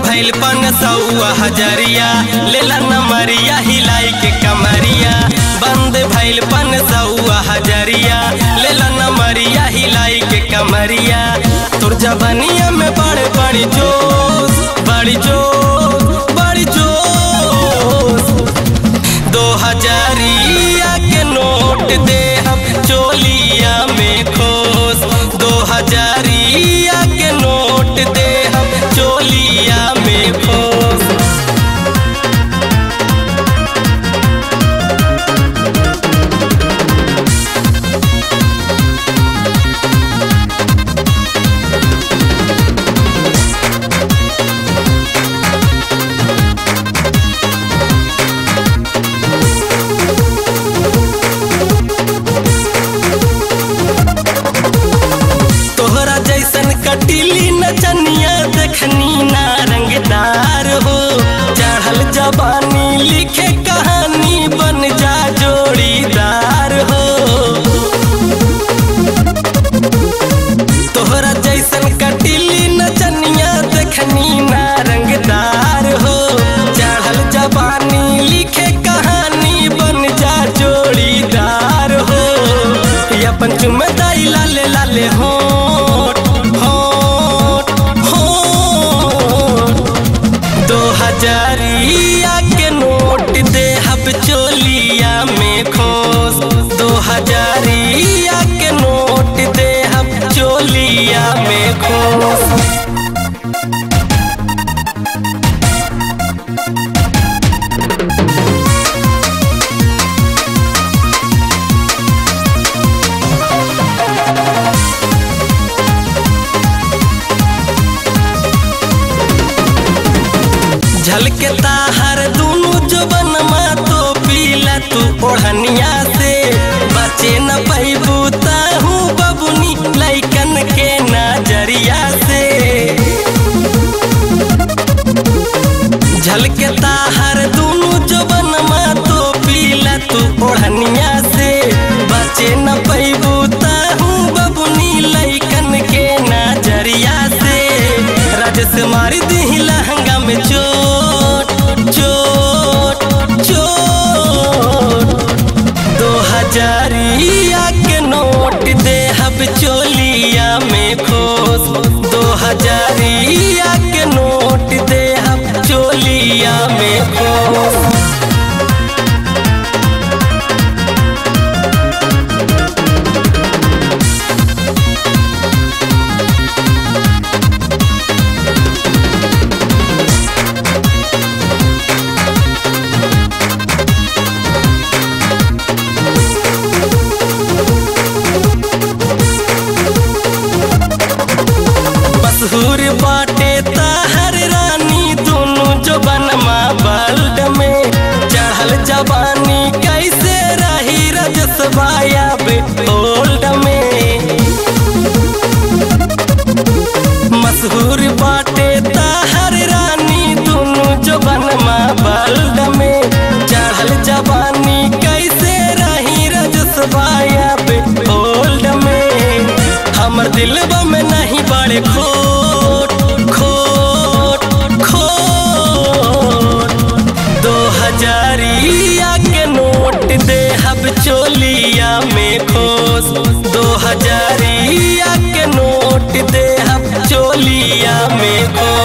भैल 500 हजरिया लेला नमरिया हिलाई के कमरिया। बंद भैल 500 हजरिया लेला नमरिया हिलाई के कमरिया। तोर जवानिया में बड़े बड़ी जोश बड़ी जोश बड़ी जोश। 2000 के नोट दे हम चोलिया में खोस। 2000 के नोट दे हम चोलिया में खोस। तोहरा जैसन कटीली नचनिया देखनी ना रंगदार हो। चढ़ल जवानी लिखे कहानी बन जा जोड़ीदार हो। तोहरा जैसन कटीली नचनिया देखनी ना रंगदार हो। चढ़ल जवानी लिखे कहानी बन जा जोड़ीदार हो। अपन चुमदाई लाले लाले हो। 2000 के नोट दे हब चोलिया में खोस। 2000 के नोट दे हब चोलिया में खोस। झलके ताहर दोनों जुबनमा तो पीला तू ओढ़निया से। बचे न पैबू ताहू बबुनी लैकन के नजरिया से। झलके ताहर दोनों जुबनमा तो पीला तू ओढ़निया से। बचे न पैबू ताहू बबुनी लैकन के नजरिया से। राजस मारी दी लहंगा में चोट चोट चोट। 2000 के नोट दे हब चोलिया में खोस। 2000 के नोट दे हब चोलिया में खोस। मशहूर बाटे ताहर रानी दोनों जुबनमा बल्ड में। चढ़ल जवानी कैसे रही रजसवाया बेहोल्ड में। मशहूर बाटे ताहर रानी दोनों जुबनमा बल्ड में। चढ़ल जवानी कैसे रही रजसवाया बेहोल्ड में। हमर दिलवा में नहीं बड़े खोट खोट खोट। 2000 के नोट दे हब चोलिया में खोस। 2000 के नोट दे हब चोलिया में खोस।